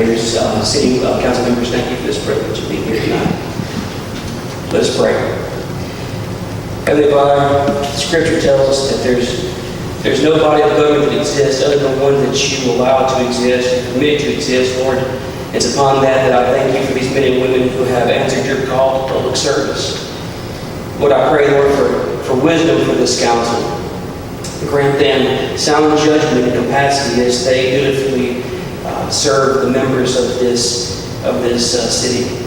mayors, city council members, thank you for this privilege of being here tonight. Let us pray. Heavenly Father, Scripture tells us that there's no body of government that exists other than one that you allow to exist, you permit to exist, Lord. It's upon that I thank you for these men and women who have answered your call to public service. Lord, I pray, Lord, for wisdom for this council. Grant them sound judgment and capacity as they dutifully serve the members of this city.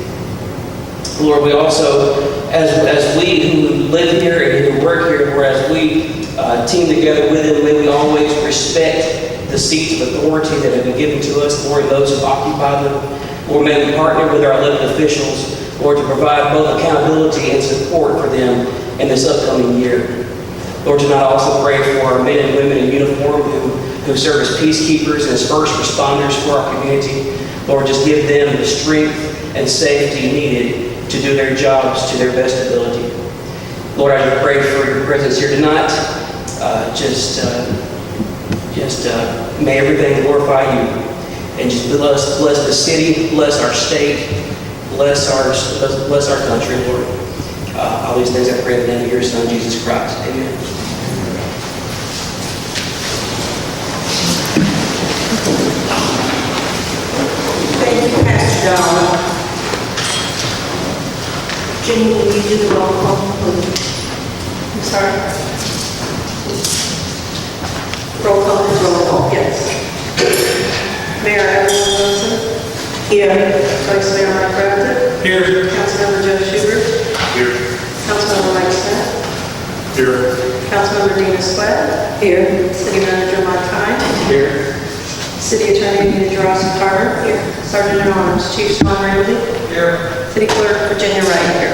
Lord, we also, as we who live here and who work here, Lord, as we team together with them, may we always respect the seats of authority that have been given to us, Lord, those who occupy them. Lord, may we partner with our elected officials, Lord, to provide both accountability and support for them in this upcoming year. Lord, tonight I also pray for our men and women in uniform who serve as peacekeepers and as first responders for our community. Lord, just give them the strength and safety needed to do their jobs to their best ability. Lord, I pray for your presence here tonight. May everything glorify you. And just bless the city, bless our state, bless our country, Lord. All these things I pray in the name of your Son, Jesus Christ. Amen. Thank you, Pastor Don. Jenny, will you do the roll call, please? I'm sorry? Roll call, yes. Mayor Evelyn Wilson? Here. Vice Mayor Mike Crafton? Here. Councilmember Joe Schubert? Here. Councilmember Mike Smith? Here. Councilmember Dina Sweat? Here. City Manager Mike Hine? Here. City Attorney Anita Ross Carter? Here. Sergeant at Arms Chief Sean Ramsey? Here. City Clerk Virginia Wright here.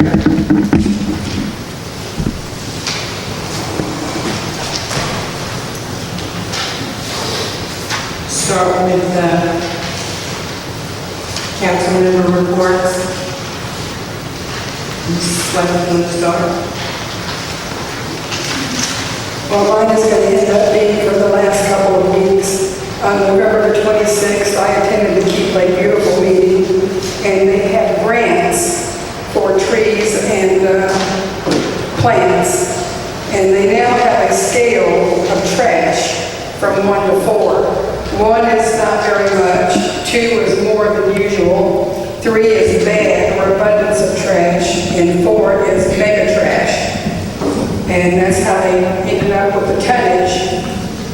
Start with council member reports. Mrs. Sweat, you want to start? Well, mine is going to end up being for the last couple of weeks. On November the 26th, I attended the Keep Lake Beautiful meeting, and they had grants for trees and plants. And they now have a scale of trash from 1 to 4. 1 is not very much, 2 is more than usual, 3 is bad or abundance of trash, and 4 is mega trash. And that's how they ended up with the tonnage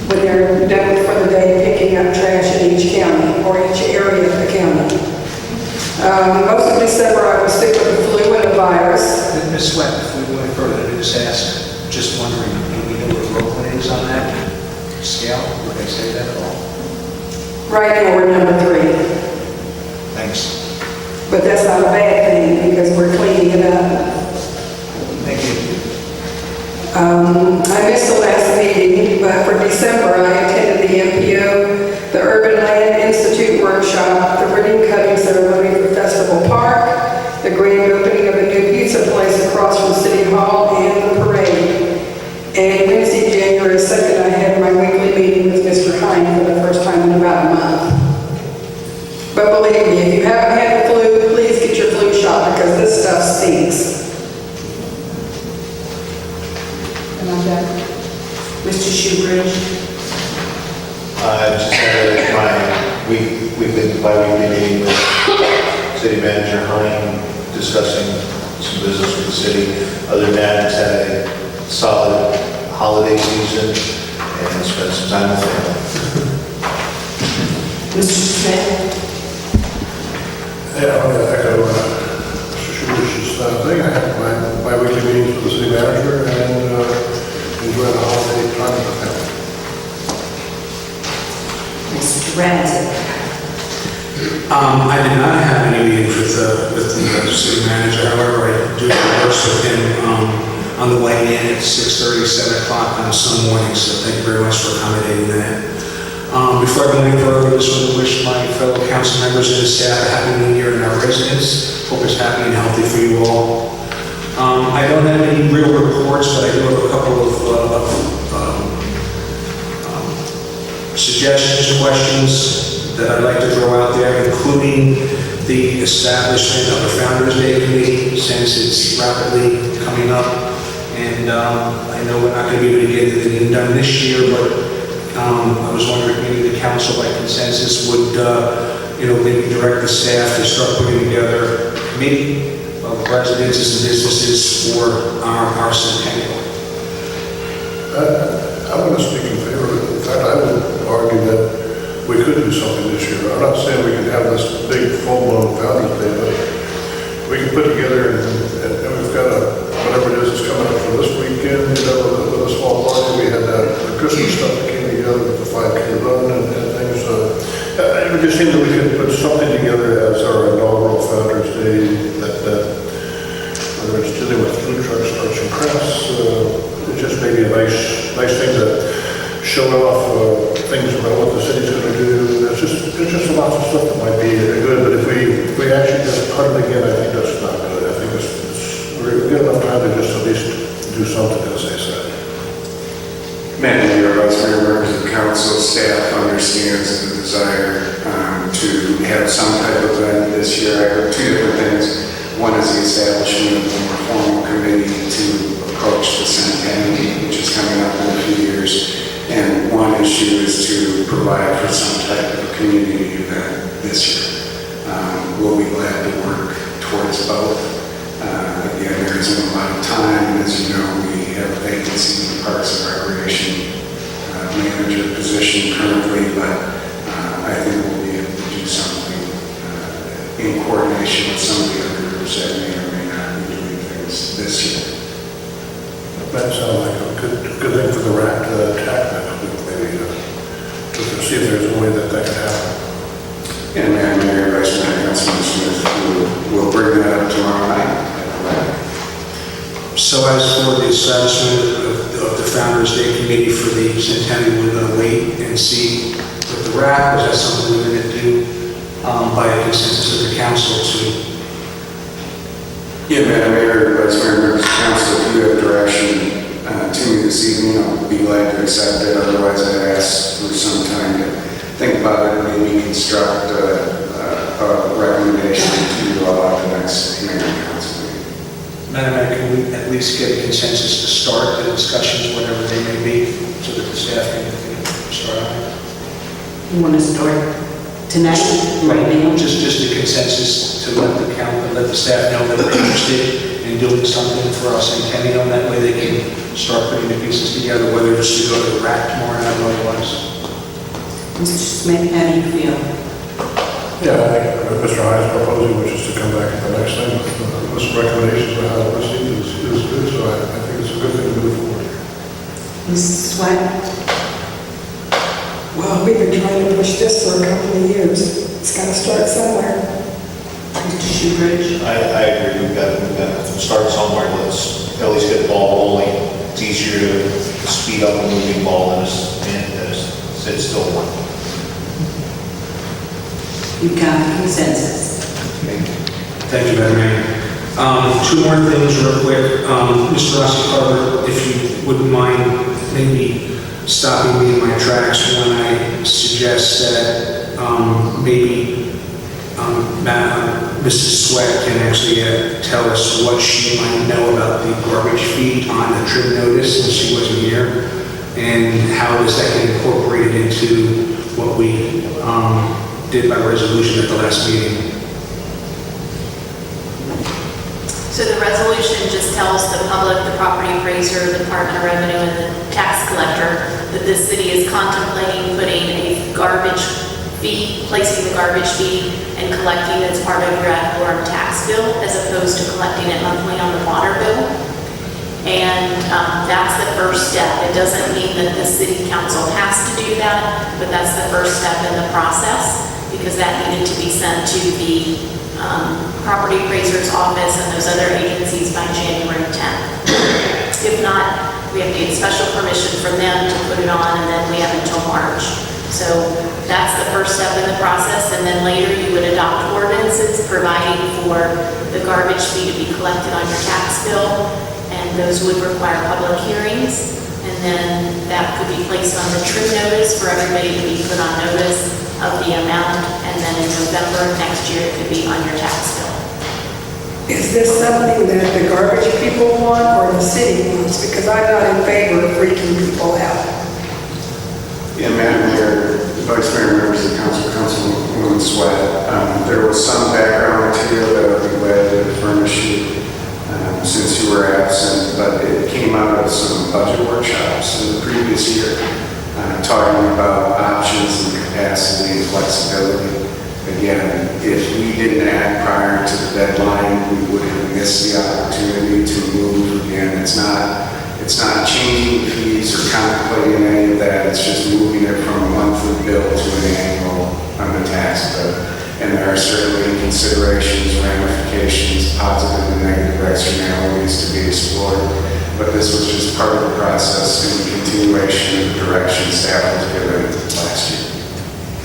when they're done for the day picking up trash in each county or each area of the county. Most of December I was sick with the flu and the virus. Ms. Sweat, if we went further, I just ask, just wondering, do we know what Rockland is on that scale? Would they say that at all? Right now we're number 3. Thanks. But that's not a bad thing because we're cleaning it up. Thank you. I missed the last meeting, but for December I attended the MPO, the Urban Land Institute workshop, the ribbon cutting ceremony for Festival Park, the grand opening of a new pizza place across from City Hall, and the parade. And Wednesday, January 2nd, I had my weekly meeting with Mr. Hine for the first time in about a month. But believe me, if you haven't had the flu, please get your flu shot because this stuff stinks. And I'm done. Mr. Schubert? Just had my bi-weekly meeting with City Manager Hine, discussing some business with the city. Other than that, just had a solid holiday season and spent some time with family. Mr. Smith? Yeah, I'm going to echo Mr. Schubert's thing. I had my weekly meetings with the city manager and enjoyed the holiday time with the family. Mr. Ramsey? I did not have any meetings with the city manager. However, I do converse with him on the way in at 6:30, 7 o'clock on some mornings. So thank you very much for accommodating that. Before I go any further, I just want to wish my fellow council members and the staff a happy new year and our residents. Hope it's happy and healthy for you all. I don't have any real reports, but I do have a couple of suggestions, questions. that I'd like to throw out there, including the establishment of a Founder's Day Committee, since it's rapidly coming up. And I know we're not going to be able to get anything done this year, but I was wondering if maybe the council by consensus would, maybe direct the staff to start putting together a committee of residences and businesses for our centennial. I want to speak in favor of it. In fact, I would argue that we could do something this year. I'm not saying we can have this big full-blown Founder's Day, but we can put together, and we've got whatever it is that's coming up for this weekend, with a small party. We had the Christmas stuff that came together with the 5K run and things. It would just seem that we could put something together as our inaugural Founder's Day, that whether it's dealing with food trucks, arts and crafts, it's just maybe a nice thing to show off things about what the city's going to do. There's just lots of stuff that might be good, but if we actually just put it again, I think that's not good. I think we're good enough time to just at least do something, as they said. Madam Mayor, Vice Mayor, members of the council, staff understands the desire to have some type of event this year. I heard two different things. One is the establishment of a more formal committee to approach the centennial, which is coming up in a few years. And one issue is to provide for some type of community event this year. We'll be glad to work towards both. Again, there isn't a lot of time. As you know, we have a vacancy in the Parks and Recreation manager position currently, but I think we'll be able to do something in coordination with some of the other groups that may or may not be doing things this year. That sounds like a good thing for the RAC to attack next week, maybe, to see if there's a way that can happen. And Madam Mayor, Vice Mayor, Councilman Smith, we'll bring that up tomorrow night. So as for the establishment of the Founder's Day Committee for the centennial, we're going to wait and see with the RAC, or is that something we're going to do by a consensus of the council to? Yeah, Madam Mayor, Vice Mayor, members of council, if you have direction to me this evening, I'll be glad to accept it. Otherwise, I'd ask for some time to think about it, maybe construct a recommendation to you all at the next mayor and council meeting. Madam Mayor, can we at least get a consensus to start the discussions, whatever they may be, so that the staff can start on it? You want to start tonight, right now? Just a consensus to let the staff know that they're interested in doing something for us in Kenny, that way they can start putting the pieces together, whether it's to go to the RAC tomorrow night or otherwise. Mr. Smith, how do you feel? Yeah, I think Mr. Hines proposing, which is to come back at the next thing with some recommendations on how to proceed is good, so I think it's a good thing to move forward. Mrs. Sweat? Well, we've been trying to push this for a couple of years. It's got to start somewhere. Mr. Shoebridge? I agree, we've got to start somewhere. Let's at least get the ball rolling. It's easier to speed up a moving ball than to sit still one. You've got a consensus. Thank you, Madam Mayor. Two more things real quick. Mr. Rossi Carver, if you wouldn't mind maybe stopping me in my tracks when I suggest that maybe Mrs. Sweat can actually tell us what she might know about the garbage fee on the trim notice since she wasn't here, and how does that get incorporated into what we did by resolution at the last meeting. So the resolution just tells the public, the property appraiser, the Department of Revenue, and the tax collector that the city is contemplating putting a garbage fee, placing the garbage fee and collecting it as part of your ad valorem tax bill, as opposed to collecting it monthly on the water bill. And that's the first step. It doesn't mean that the city council has to do that, but that's the first step in the process, because that needed to be sent to the property appraiser's office and those other agencies by January 10th. If not, we have to get special permission from them to put it on, and then we have until March. So that's the first step in the process, and then later you would adopt ordinances providing for the garbage fee to be collected on your tax bill, and those would require public hearings, and then that could be placed on the trim notice for everybody to be put on notice of the amount, and then in November of next year, it could be on your tax bill. Is this something that the garbage people want or the city wants? Because I'm not in favor of freaking people out. Yeah, Madam Mayor, Vice Mayor, members of the council, Councilwoman Sweat, there was some background material that I'd be glad to furnish you since you were absent, but it came out of some budget workshops in the previous year, talking about options and capacity and flexibility. Again, if we didn't act prior to the deadline, we would have missed the opportunity to move. Again, it's not changing fees or contemplating any of that. It's just moving it from a monthly bill to an annual on the tax bill. And there are certainly considerations, ramifications, positive and negative externalities to be explored. But this was just part of the process and continuation of the direction staff was given last year.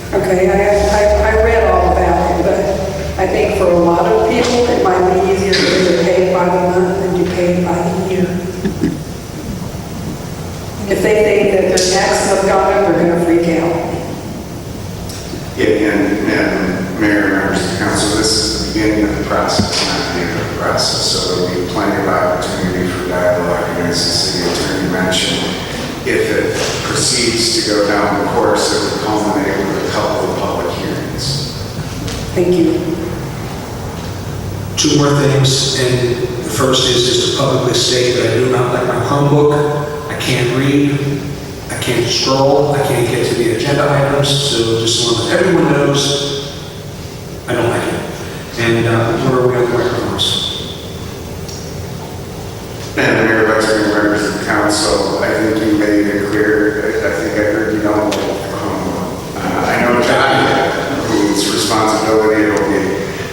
Okay, I read all about it, but I think for a lot of people, it might be easier to pay by the month than to pay by the year. If they think that their taxes have gone up, they're going to freak out. Yeah, and Mayor, members of the council, this is the beginning of the process, not the end of the process. So there'll be plenty of opportunity for dialogue, and as the city attorney mentioned, if it proceeds to go down the course, it will culminate with a couple of public hearings. Thank you. Two more things, and the first is just to publicly state that I do not like my Chromebook. I can't read, I can't scroll, I can't get to the agenda items, so just so that everyone knows, I don't like it. And where are we on the microphones? And Mayor, Vice Mayor, members of the council, I think you made it clear, I think I heard you don't like I know John, whose responsibility it will be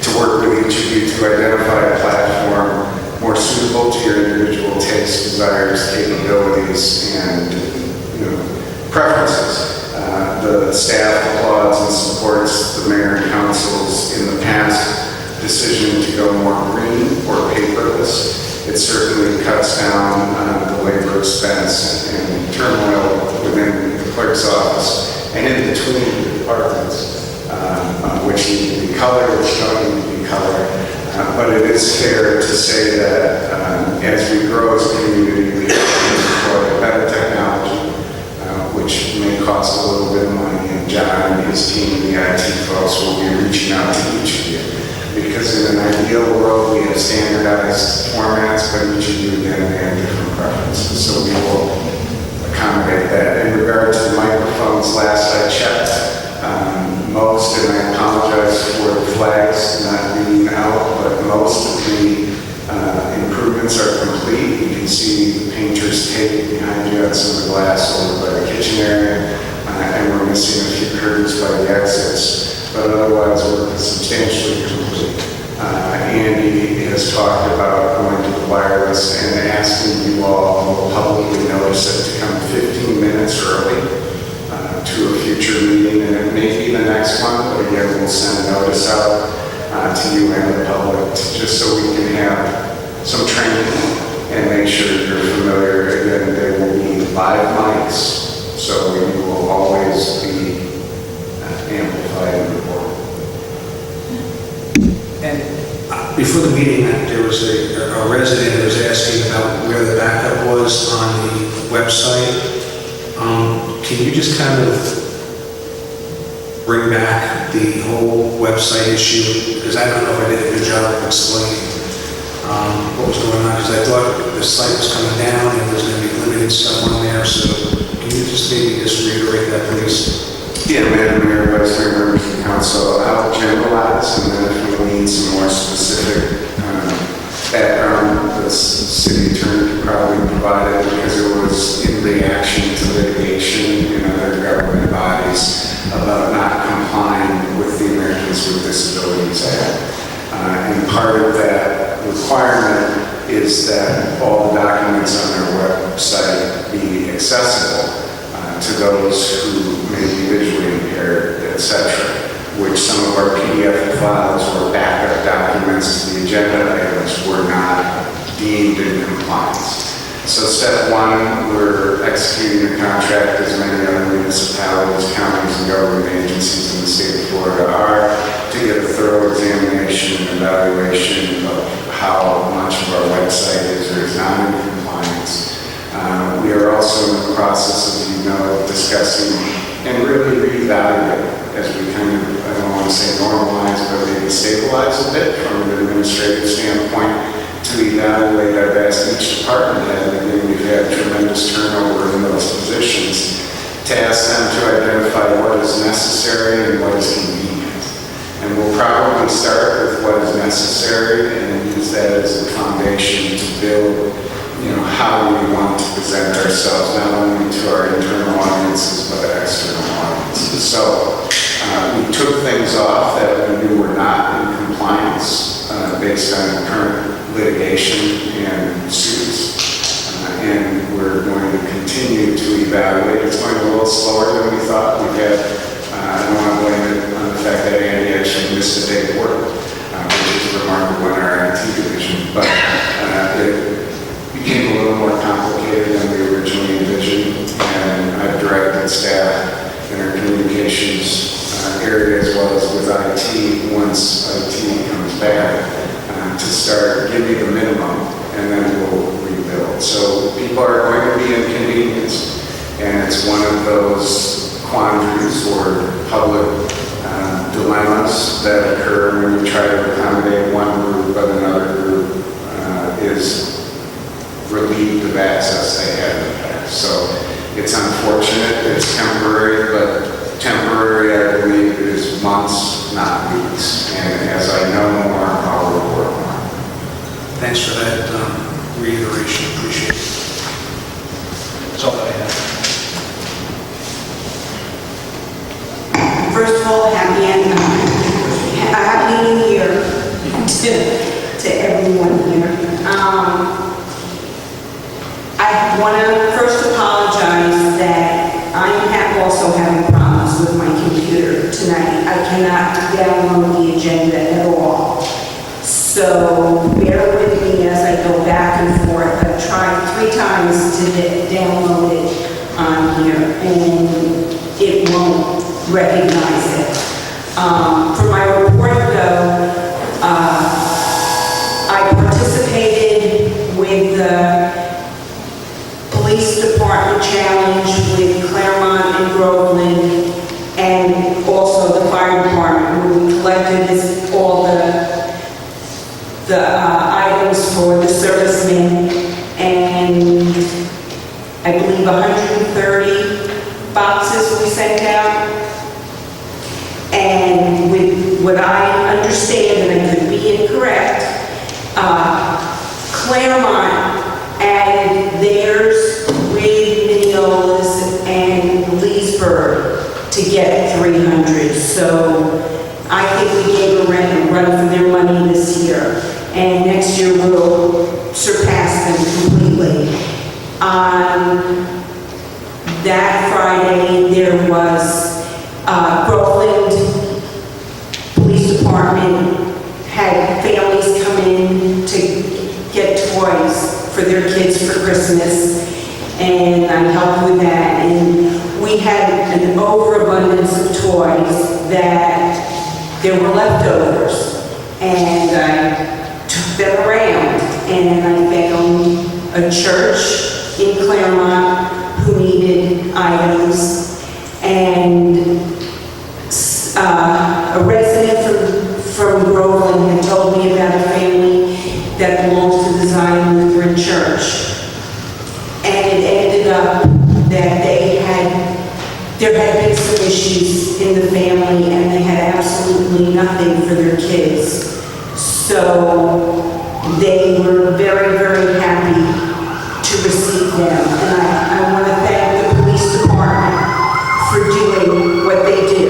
to work with each of you to identify a platform more suitable to your individual tastes, desires, capabilities, and preferences. The staff applauds and supports the mayor and council's in the past decision to go more green or paperless. It certainly cuts down the labor expense and turmoil within the clerk's office and in between the departments, which need to be colored, which don't need to be colored. But it is fair to say that as we grow as a community, we have to deploy better technology, which may cost a little bit of money. And John and his team, the IT folks, will be reaching out to each of you. Because in an ideal world, we have standardized formats, but each of you again have different preferences. So we will accommodate that. In regard to the microphones, last I checked, most, and I apologize for the flags not being out, but most of the improvements are complete. You can see the painter's tape behind you and some of the glass over by the kitchen area, and we're missing a few curtains by the exits, but otherwise we're substantially complete. Andy has talked about going to the wireless and asking you all publicly notice it to come 15 minutes early to a future meeting, and it may be the next one, but again, we'll send a notice out to you and the public just so we can have some training and make sure you're familiar. Again, there will be live mics, so we will always be amplified and recorded. And before the meeting, there was a resident who was asking about where the backup was on the website. Can you just kind of bring back the whole website issue? Because I don't know if I did a good job of explaining what was going on, because I thought the site was coming down and there's going to be limited stuff on there. So can you just maybe just reiterate that, please? Yeah, Madam Mayor, Vice Mayor, members of the council, I'll generalize, and then if we need some more specific background, the city attorney could probably provide it, because it was in reaction to litigation in other government bodies about not complying with the Americans with Disabilities Act. And part of that requirement is that all the documents on their website be accessible to those who may be visually impaired, etc., which some of our PDF files or backup documents to the agenda items were not deemed in compliance. So step one, we're executing a contract as many other municipalities, counties, and government agencies in the state of Florida are, to get a thorough examination and evaluation of how much of our website is or is not in compliance. We are also in the process, as you know, discussing and really reevaluate as we kind of, I don't want to say normalize, but maybe stabilize a bit from an administrative standpoint to evaluate our best each department head. And we've had tremendous turnover in those positions to ask them to identify what is necessary and what is convenient. And we'll probably start with what is necessary and use that as a foundation to build, how we want to present ourselves, not only to our internal audiences, but external audiences. So we took things off that we knew were not in compliance based on current litigation and suits. And we're going to continue to evaluate. It's going a little slower than we thought. We've had, I don't want to blame it on the fact that Andy actually missed a day of work, which is remarkable in our IT division. But it became a little more complicated than we originally envisioned, and I've directed staff in our communications area as well as with IT, once IT comes back, to start, give me the minimum, and then we'll rebuild. So people are going to be inconvenienced, and it's one of those quandaries or public dilemmas that occur when you try to accommodate one group, but another group is relieved of access they had in the past. So it's unfortunate, it's temporary, but temporary, I believe, is months, not weeks. And as I know more, I'll report more. Thanks for that reiteration, appreciate it. That's all I have. First of all, happy New Year to everyone here. I want to first apologize that I also having problems with my computer tonight. I cannot download the agenda at all. So bear with me as I go back and forth. I've tried 3 times to download it on here, and it won't recognize it. For my report, though, I participated with the Police Department Challenge with Claremont and Groveland, and also the Fire Department, where we collected all the items for the servicemen, and I believe 130 boxes we sent out. And with what I understand, and I could be incorrect, Claremont added theirs with Mineolas and Leesburg to get 300. So I think we gave a run for their money this year. And next year we'll surpass them completely. On that Friday, there was Groveland Police Department had families come in to get toys for their kids for Christmas, and I helped with that. And we had an overabundance of toys that there were leftovers, and I took them around, and I found a church in Claremont who needed items, and a resident from Groveland had told me about a family that belongs to the Zion Lutheran Church. And it ended up that there had been some issues in the family, and they had absolutely nothing for their kids. So they were very, very happy to receive them. And I want to thank the police department for doing what they do.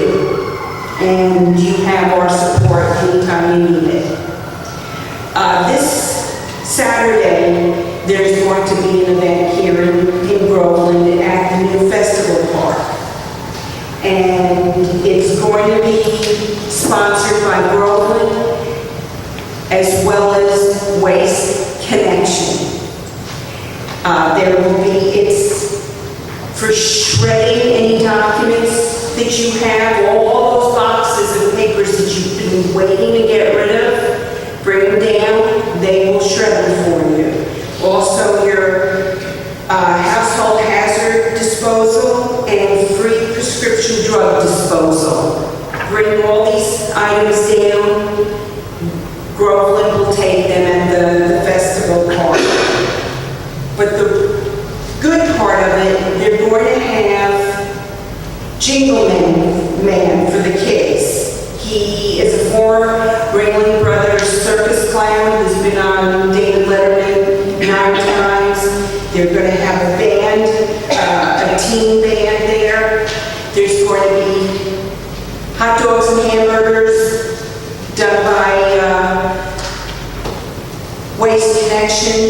And you have our support anytime you need it. This Saturday, there's going to be an event here in Groveland at the new festival park. And it's going to be sponsored by Groveland as well as Waste Connection. It's for shredding any documents that you have, all those boxes waiting to get rid of, bring them down, they will shred them for you. Also, your household hazard disposal and free prescription drug disposal. Bring all these items down. Groveland will take them at the festival park. But the good part of it, they're going to have Jingle Man for the kids. He is a former Ringling Brothers circus clown who's been on David Letterman 9 times. They're going to have a band, a teen band there. There's going to be hot dogs and hamburgers done by Waste Connection,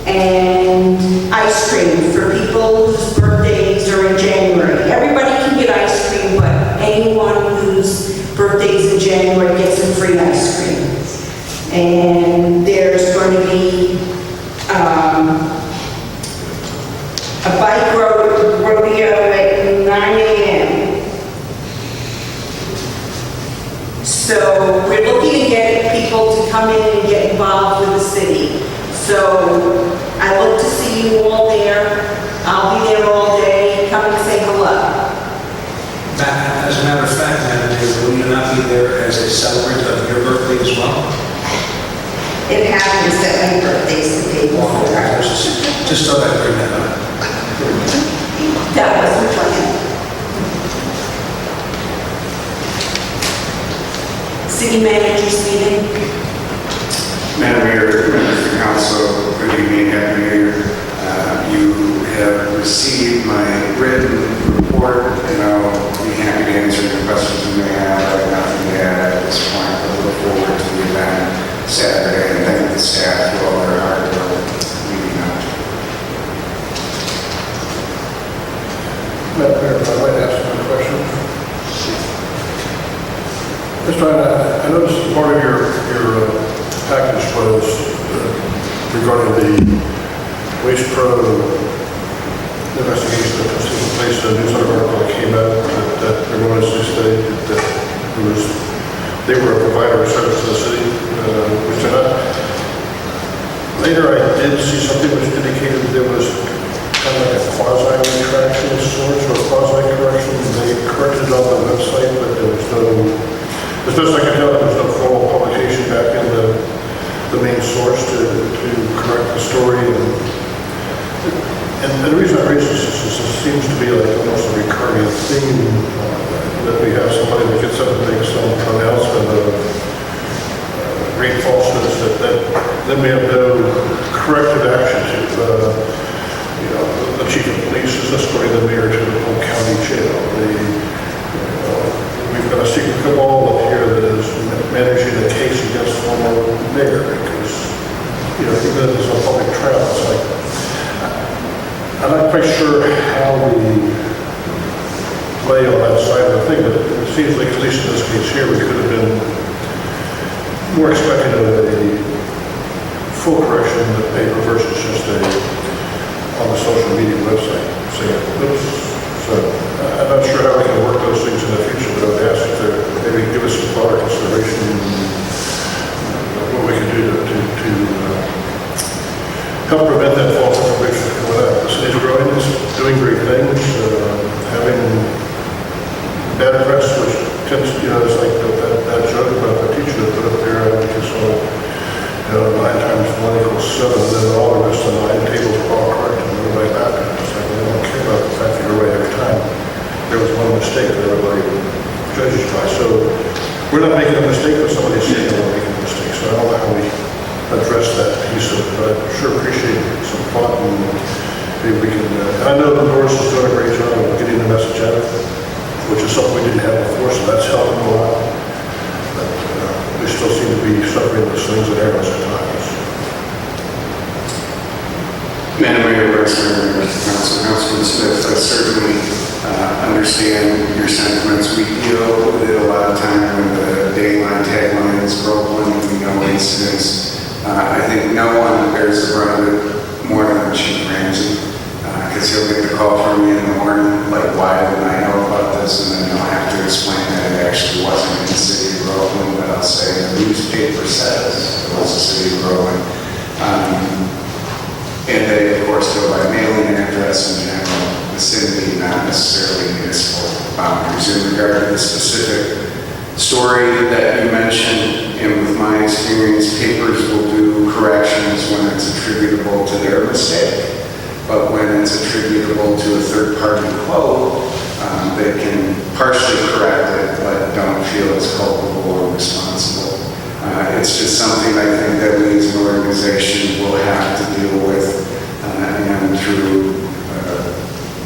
and ice cream for people whose birthdays are in January. Everybody can get ice cream, but anyone whose birthday's in January gets some free ice cream. And there's going to be a bike rodeo at 9 a.m. So we're looking to get people to come in and get involved with the city. So I look to see you all there. I'll be there all day. Come and say hello. As a matter of fact, Madam Mayor, will you not be there as a celebrant of your birthday as well? It happens that my birthday's the day before. Just thought I'd bring that up. That wasn't planned. City manager's meeting. Madam Mayor, members of the council, good evening, happy New Year. You have received my written report, and I'll be happy to answer any questions you may have. I have nothing to add at this point, but look forward to the event Saturday, and thank the staff for all their hard work leading up to it. Madam Mayor, if I might ask one question. Just trying to, I noticed part of your package was regarding the Waste Pro investigation that was taking place. A news article that came out that everyone is to say that they were a provider of service to the city, which they're not. Later, I did see something which indicated there was kind of like a quasi-retraction of sorts, or a quasi-correction. They corrected it on the website, but there was no, as best I can tell, there was no formal publication back in the main source to correct the story. And the reason I raise this is it seems to be like almost a recurring theme that we have somebody that gets up and makes some announcement of great falsehoods that then we have no corrective action to. The chief of police is escorting the mayor to the whole county jail. We've got a secret cabal up here that is managing a case against former mayor because, even if it's on public trial, it's like, I'm not quite sure how we play on that side of the thing, but it seems like, at least in this case here, we could have been more expecting of a full correction of the paper versus just on the social media website saying, oops. So I'm not sure how we can work those things in the future, but I would ask if there, maybe give us some thought or consideration what we can do to help prevent that false information from coming out. The city's growing, it's doing great things, having bad press, which tends, it's like that joke about the teacher that put up there, I think it's all, 9 times 1 equals 7, and then all the rest of the 9 tables are all correct, and everybody happy. It's like, they don't care about the fact that you're right every time. There was one mistake that everybody judges by. So we're not making a mistake, but somebody's saying we're making a mistake. So I don't know how we address that piece of it, but I sure appreciate some thought, and maybe we can, I know Doris is doing a great job of getting the message out, which is something we didn't have before, so that's helping a lot. But we still seem to be suffering the slings and arrows at times. Madam Mayor, Vice Mayor, members of the council, Councilman Smith, I certainly understand your sentiments. We deal with it a lot of time when the dayline tagline is broken and we know incidents. I think no one bears the brunt of it more than Chief Ramsey, because he'll get the call from me in the morning, like, why didn't I know about this? And then he'll have to explain that it actually wasn't in the city of Groveland, but I'll say the newspaper says, it was the city of Berlin. And they, of course, go by mailing address in general, vicinity, not necessarily municipal boundaries. In regard to the specific story that you mentioned, and with my experience, papers will do corrections when it's attributable to their mistake. But when it's attributable to a third-party quote, they can partially correct it, but don't feel it's culpable or responsible. It's just something I think that we as an organization will have to deal with, and through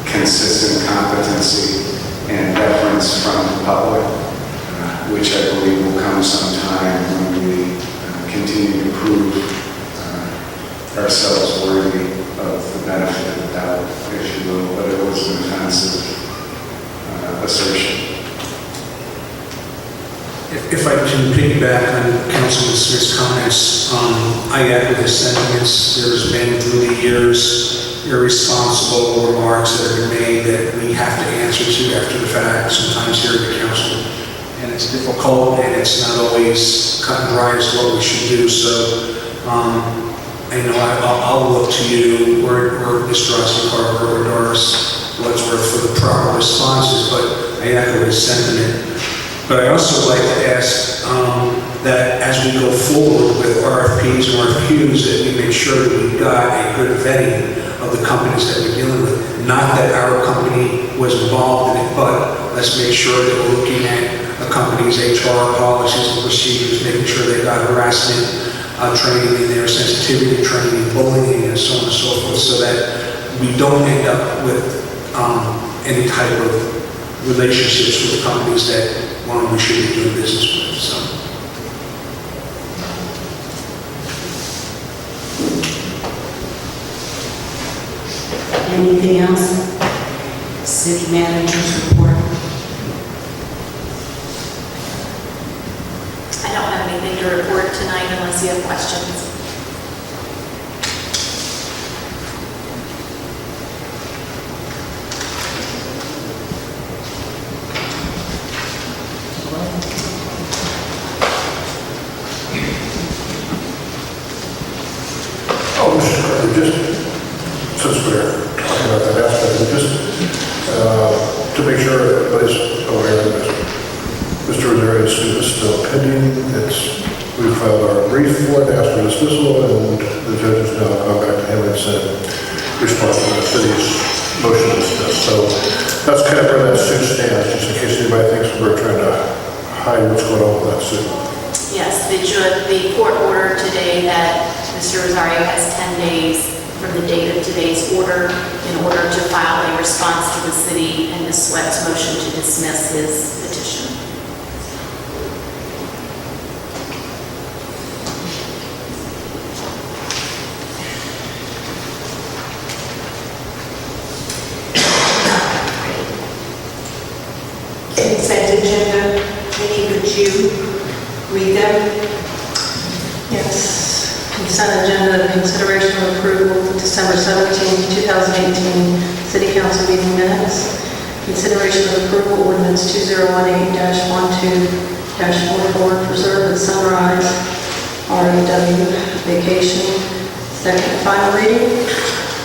consistent competency and deference from the public, which I believe will come sometime when we continue to prove ourselves worthy of the benefit of the doubt, if you will, but it was an offensive assertion. If I can piggyback on Councilman Smith's comments, I echo his sentiments. There's been through the years irresponsible remarks that have been made that we have to answer to after the fact, sometimes here at the council. And it's difficult, and it's not always cut and dry as to what we should do. So, I know I'll look to you, or Mr. Rossi Carver, or Doris Bloodsworth for the proper responses, but I echo his sentiment. But I also like to ask that as we go forward with RFPs and RFQs, that we make sure that we've got a good vetting of the companies that we're dealing with. Not that our company was involved in it, but let's make sure that we're looking at a company's HR policies and procedures, making sure they've got harassment training in there, sensitivity training, bullying, and so on and so forth, so that we don't end up with any type of relationships with companies that we should be doing business with. So. Anything else? City manager's report. I don't have anything to report tonight unless you have questions. Oh, Mr. Carter, just since we're talking about that aspect, just to make sure everybody's aware of this, Mr. Rosario's suit is still pending. We filed our brief for it, asked for dismissal, and the judge has now gone back to him and said, response to the city's motion to dismiss. So that's kind of where that suit stands, just in case anybody thinks we're trying to hide what's going on with that suit. Yes, the court ordered today that Mr. Rosario has 10 days from the date of today's order in order to file a response to the city and Ms. Sweat's motion to dismiss his petition. Consent agenda, Penny, could you read them? Yes. Consent agenda, consideration of approval of December 17, 2018 City Council meeting minutes. Consideration of approval ordinance 2018-12-44, preserve and sunrise, REW vacation. Second and final reading.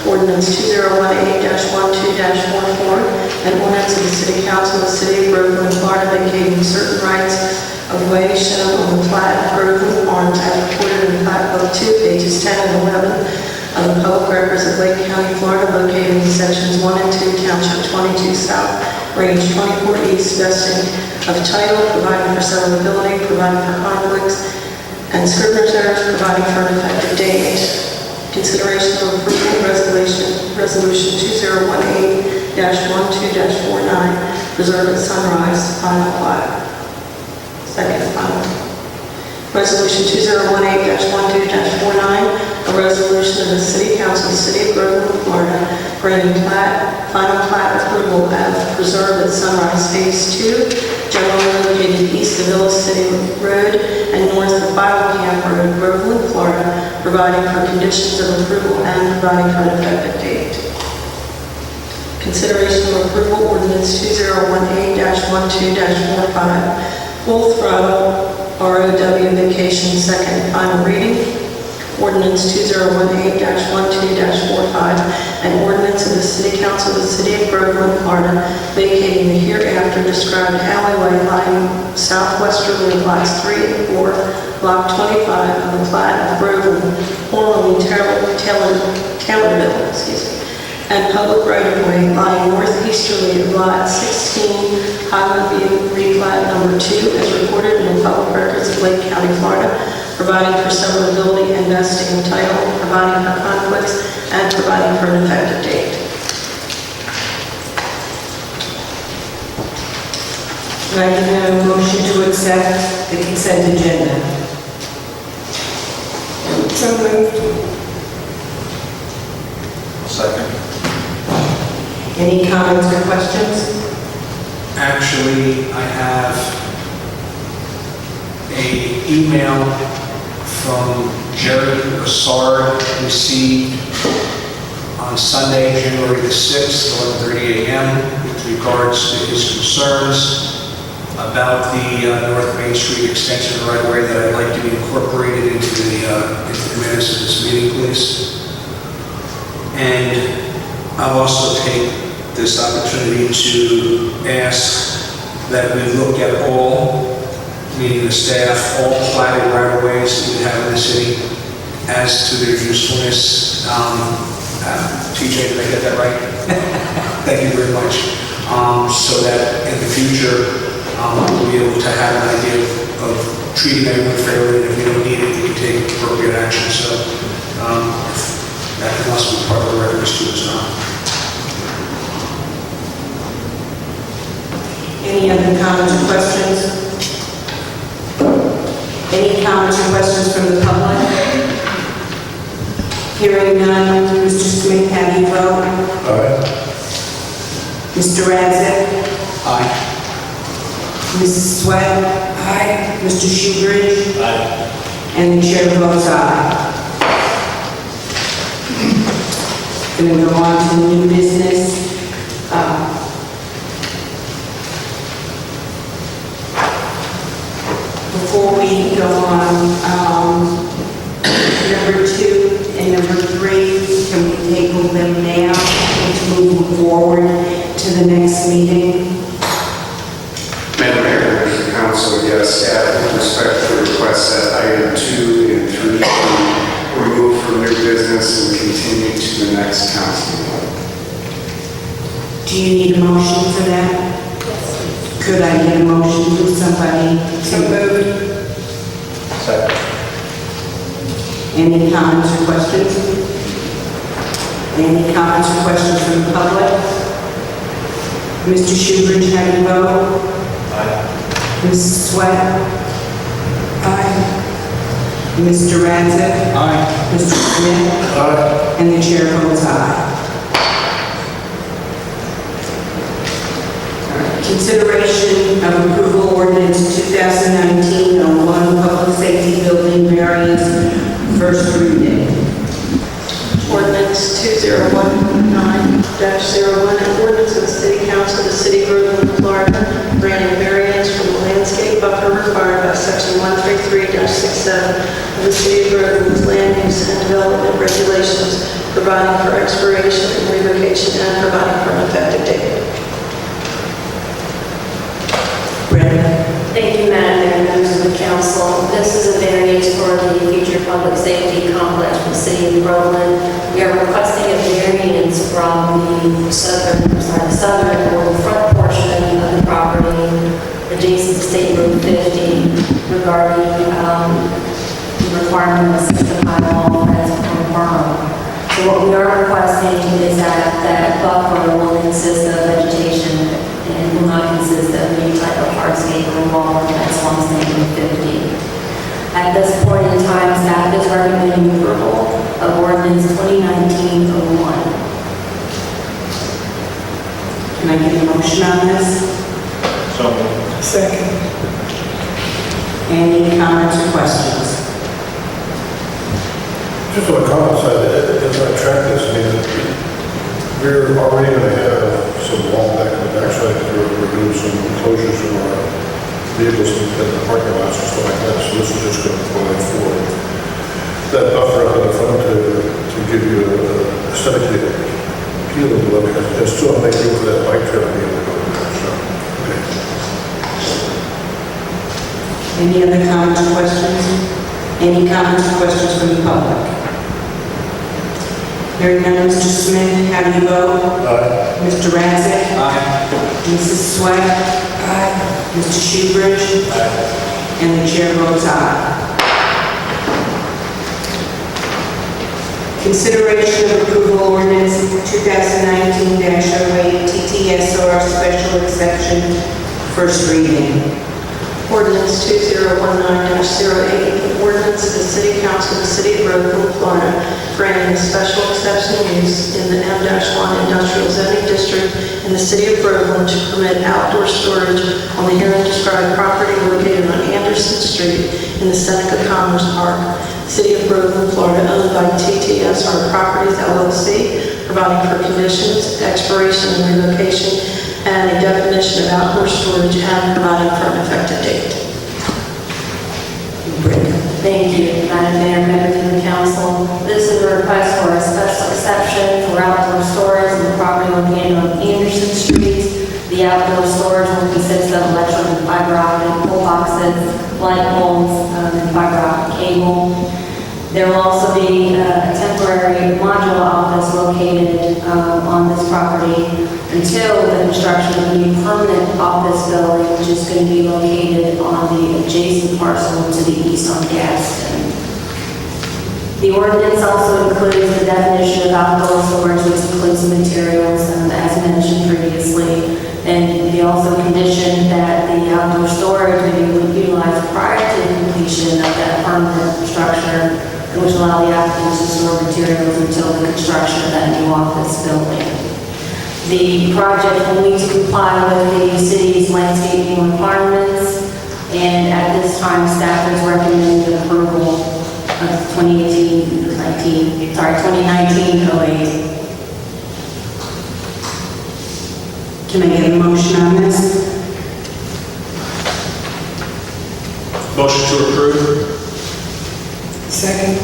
Ordinance 2018-12-14, an ordinance of the City Council of the City of Groveland, Florida, vacating certain rights of way shown on the plat of Groveland Farms as recorded in Plat Book 2, pages 10 and 11 of the public records of Lake County, Florida, located in sections 1 and 2, Township 22 South, Range 24 East, vesting of title, providing for severability, providing for conflicts, and scrivener's errors, providing for an effective date. Consideration of approval resolution 2018-12-49, preserve and sunrise, final plat. Second and final. Resolution 2018-12-49, a resolution of the City Council of the City of Groveland, Florida, granting final plat approval of Preserve and Sunrise Phase 2, generally located east of Villa City Road and north of Bible Camp Road, Groveland, Florida, providing for conditions of approval and providing for an effective date. Consideration of approval ordinance 2018-12-45, full throttle ROW vacation, second and final reading. Ordinance 2018-12-45, an ordinance of the City Council of the City of Groveland, Florida, vacating the hereafter described alleyway lying southwesterly of lots 3 and 4, block 25 of the plat of Groveland, formerly Taylorville, and public right-of-way lying northeasterly of lot 16, Highland View, replat number 2, as recorded in the public records of Lake County, Florida, providing for severability and vesting of title, providing for conflicts, and providing for an effective date. Can I get a motion to accept the consent agenda? So moved. Second. Any comments or questions? Actually, I have an email from Jerry Assard received on Sunday, January the 6th, 11:30 a.m. with regards to his concerns about the North Main Street extension right-of-way that I'd like to be incorporated into the minutes of this meeting, please. And I'll also take this opportunity to ask that we look at all, meaning the staff, all platted right-of-ways that we have in the city as to their usefulness. TJ, did I get that right? Thank you very much. So that in the future, we'll be able to have an idea of treating everyone fairly, and if we don't need it, we can take appropriate action. So that must be part of the records too as well. Any other comments or questions? Any comments or questions from the public? Hearing none, Mr. Smith, how do you vote? Aye. Mr. Radzick? Aye. Mrs. Sweat? Aye. Mr. Shoebridge? Aye. And the chair votes aye. Going to go on to new business. Before we go on, number 2 and number 3, can we table them now and to move them forward to the next meeting? Madam Mayor, members of the council, yes, staff with respect to request that item 2 and 3 be removed from new business and continue to the next council meeting. Do you need a motion for that? Could I get a motion from somebody? So moved. Second. Any comments or questions? Any comments or questions from the public? Mr. Shoebridge, how do you vote? Aye. Mrs. Sweat? Aye. Mr. Radzick? Aye. Mr. Smith? Aye. And the chair votes aye. Consideration of approval ordinance 2019-01 public safety building variance, first reading. Ordinance 2019-01, an ordinance of the City Council of the City of Groveland, Florida, granting variance from the landscape buffer required by Section 133-67 of the City of Groveland's Land Use and Development Regulations, providing for expiration and revocation and providing for an effective date. Thank you, Madam Mayor, members of the council. This is a variance for the future public safety complex for the City of Groveland. We are requesting a variance from the southern or the front portion of the property adjacent to State Road 50 regarding the requirement of a system high wall fence on the berm. So what we are requesting is that that buffer will consist of vegetation and will not consist of any type of hardscape or wall fence along State Road 50. At this point in time, staff is recommending approval of ordinance 2019-01. Can I get a motion on this? So moved. Second. Any comments or questions? Just on the common side, as I track this, I mean, we're already going to have some wall back in the backside, we're doing some enclosures from our vehicles in the parking lots and stuff like that, so this is just going to provide for that buffer up in the front to give you a aesthetically appealing look, and still make room for that bike trail to be able to go in there, so, okay. Any other comments or questions? Any comments or questions from the public? Hearing none, Mr. Smith, how do you vote? Aye. Mr. Razzak? Aye. Mrs. Sweat? Aye. Mr. Shoebridge? Aye. And the chair votes aye. Consideration of approval ordinance 2019-08 TTSR special exception, first reading. Ordinance 2019-08, ordinance of the City Council of the City of Rockville, Florida, granting a special exception use in the M-1 Industrial Zoning District in the City of Rockville to permit outdoor storage on the herein described property located on Anderson Street in the Seneca Commerce Park, City of Rockville, Florida, owned by TTSR Properties LLC, providing for conditions, expiration and relocation, and a definition of outdoor storage and providing for an effective date. Thank you, Madam Mayor, members of the council. This is a request for a special exception for outdoor storage in the property located on Anderson Street. The outdoor storage will consist of electrical and fiber optic pole boxes, light poles, and fiber optic cable. There will also be a temporary modular office located on this property until the construction of the new permanent office building, which is going to be located on the adjacent parcel to the east on Gaston. The ordinance also includes the definition of outdoor storage, which includes the materials, as mentioned previously. And they also conditioned that the outdoor storage may be utilized prior to the completion of that permanent structure, which allow the applicants to store materials until the construction of that new office building. The project will need to comply with the city's landscaping requirements, and at this time, staff is recommending approval of 2019-08. Can I get a motion on this? Motion to approve? Second.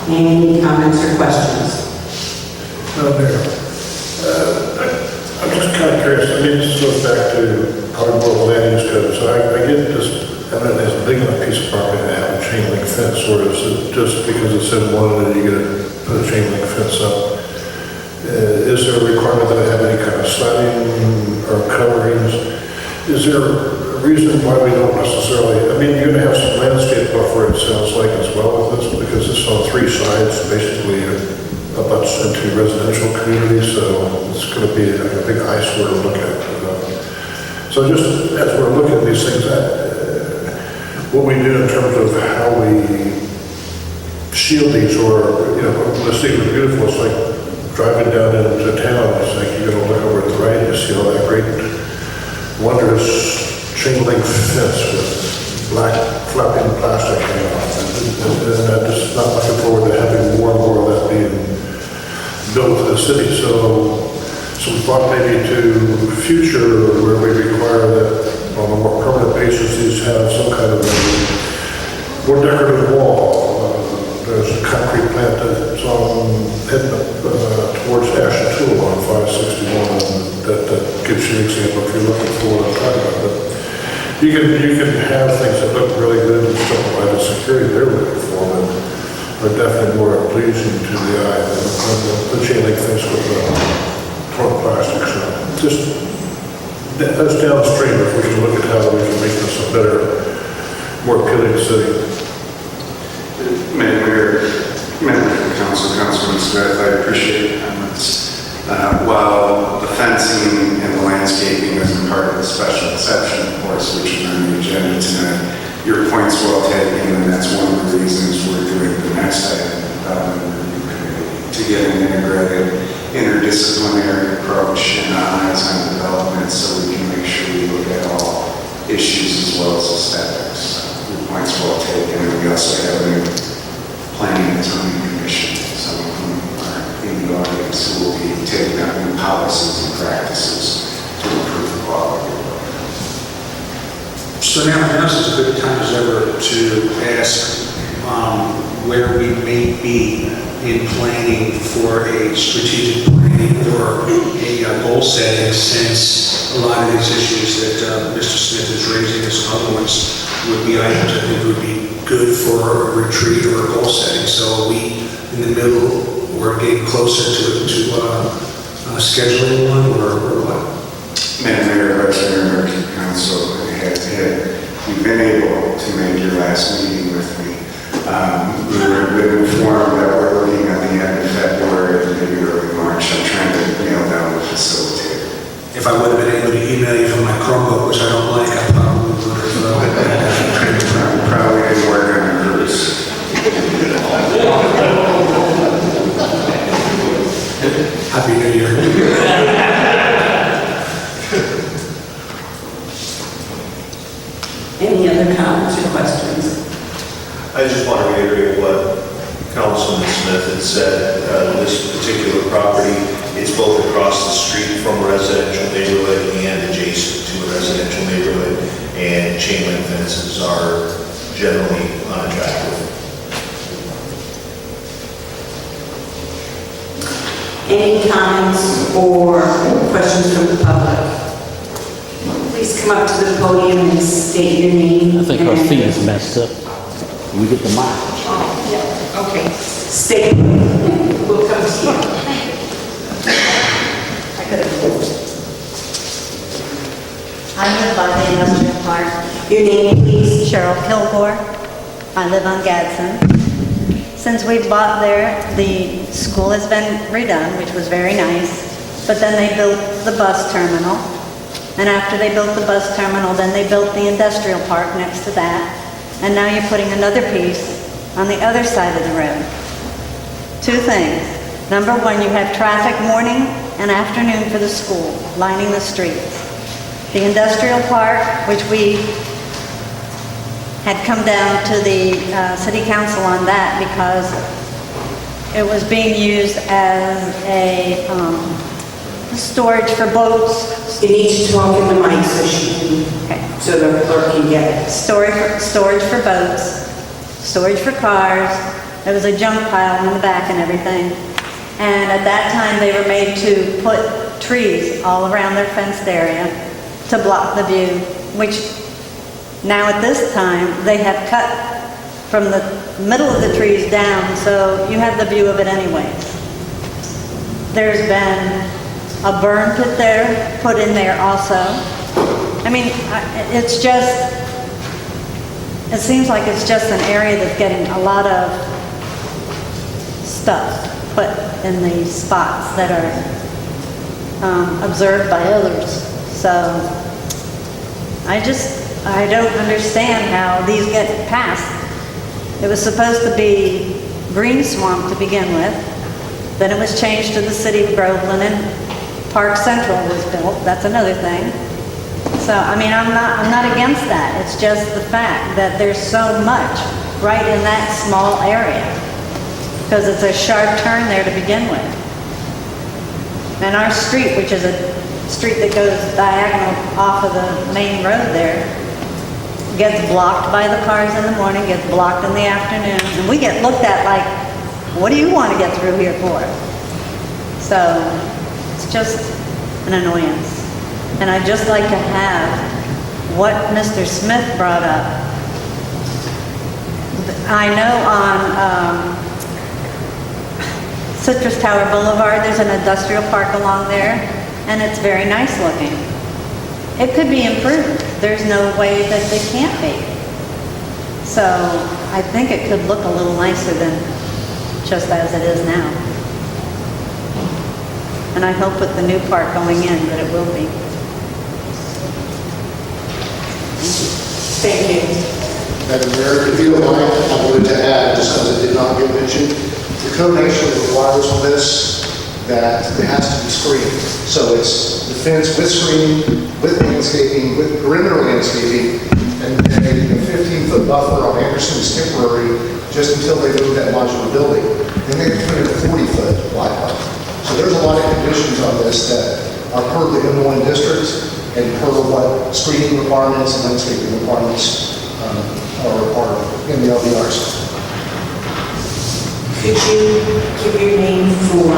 Any comments or questions? Mayor, I'm just kind of curious, I mean, this goes back to Cardboard land use code, so I get this, and it has a big enough piece of property to have a chain link fence, or is it just because it's in one and you get to put a chain link fence up? Is there a requirement that I have any kind of sliding or coverings? Is there a reason why we don't necessarily, I mean, you're gonna have some landscape buffer, it sounds like, as well with this, because it's on three sides, basically, abuts into residential communities, so it's going to be a big eyesore to look at. So just as we're looking at these things, what we do in terms of how we shield these, or, you know, the city was beautiful, it's like driving down into town, it's like you're going to look over at the right, you see all that great, wondrous chain link fence with black flapping plastic hanging off. And I'm just not looking forward to having more and more of that being built to the city, so some thought maybe to future where we require that on a more permanent basis, these have some kind of a more decorative wall. There's a concrete plant that's on, heading up towards Ashton on 561, that gives you an example if you're looking for what I'm talking about. But you can have things that look really good and still provide the security they're looking for, but are definitely more pleasing to the eye than the chain link fence with torn plastic. So just, that's downstream, if we can look at how we can make this a better, more appealing city. Mayor, members of the council, Councilman Smith, I appreciate your comments. While the fencing and the landscaping isn't part of the special exception, of course, which is on the agenda tonight, your point's well taken, and that's one of the reasons we're doing the next item, to get an integrated, interdisciplinary approach and eyes on development, so we can make sure we look at all issues as well as aesthetics. Your point's well taken, and we also have a new planning and zoning commission, some of whom are in the audience, who will be taking up new policies and practices to improve the quality of life. So now's as good a time as ever to ask where we may be in planning for a strategic planning or a goal setting, since a lot of these issues that Mr. Smith is raising as other ones would be items I think would be good for a retreat or a goal setting. So are we in the middle or getting closer to scheduling one or what? Madam Mayor, Vice Mayor, members of council, you've been able to make your last meeting with me. We've been informed that we're looking at the end of February, maybe early March. I'm trying to nail down the facilitator. If I would have been able to email you from my Chromebook, which I don't like, I probably would have. Probably didn't work on your cruise. Happy New Year. Any other comments or questions? I just want to reiterate what Councilman Smith had said. This particular property is both across the street from a residential neighborhood and adjacent to a residential neighborhood, and chain link fences are generally unattractive. Any comments or questions from the public? Please come up to the podium and state your name. I think our and- feet is messed up. We get the mic. Okay, state, we'll come to you. I live on the industrial park. Your name, please. Cheryl Kilgore. I live on Gadsden. Since we bought there, the school has been redone, which was very nice. But then they built the bus terminal. And after they built the bus terminal, then they built the industrial park next to that. And now you're putting another piece on the other side of the road. Two things. Number one, you have traffic morning and afternoon for the school, lining the streets. The industrial park, which we had come down to the city council on that because it was being used as a storage for boats. You need to talk in the mic so she can, so the clerk can get it. Storage for boats, storage for cars. There was a junk pile in the back and everything. And at that time, they were made to put trees all around their fenced area to block the view, which now at this time, they have cut from the middle of the trees down, so you have the view of it anyways. There's been a burn pit there, put in there also. I mean, it's just, it seems like it's just an area that's getting a lot of stuff put in these spots that are observed by others. So I don't understand how these get passed. It was supposed to be green swamp to begin with. Then it was changed to the city of Groveland, and Park Central was built. That's another thing. So, I mean, I'm not against that. It's just the fact that there's so much right in that small area, because it's a sharp turn there to begin with. And our street, which is a street that goes diagonal off of the main road there, gets blocked by the cars in the morning, gets blocked in the afternoon, and we get looked at like, what do you want to get through here for? So, it's just an annoyance. And I'd just like to have what Mr. Smith brought up. I know on Citrus Tower Boulevard, there's an industrial park along there, and it's very nice looking. It could be improved. There's no way that it can't be. So I think it could look a little nicer than just as it is now. And I hope with the new park going in that it will be. Thank you. Madam Mayor, if you don't mind, I wanted to add, just because it did not get mentioned, the code actually requires on this that it has to be screened. So it's the fence with screening, with landscaping, with perimeter landscaping, and a 15-foot buffer on Anderson is temporary just until they move that modular building. Then they put in a 40-foot wide buffer. So there's a lot of conditions on this that are per the M1 districts, and per what screening requirements and landscaping requirements are in the LDRs. Could you give your name for,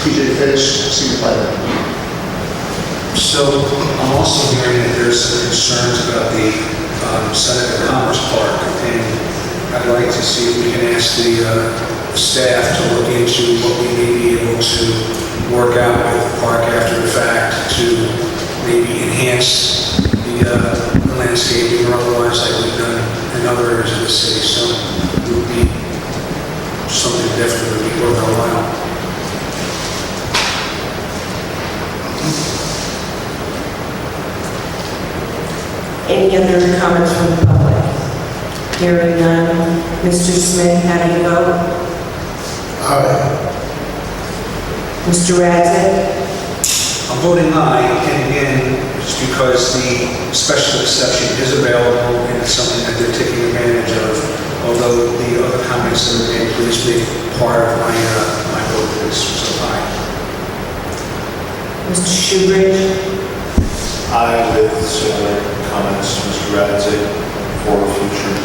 TJ Fish, Senior Planner. So I'm also hearing that there's some concerns about the Seneca Commerce Park, and I'd like to see if we can ask the staff to look into what we may be able to work out with the park after the fact to maybe enhance the landscaping or otherwise like we've done in other areas of the city. So it would be something definitely would be worth our while. any other comments from the public? Hearing none. Mr. Smith, how do you vote? Aye. Mr. Radzik? I'm voting aye, and again, just because the special exception is available and it's something that they're taking advantage of, although the other comments that were made, please be part of my vote, please, so aye. Mr. Shoebridge? I, with similar comments to Mr. Radzik, for future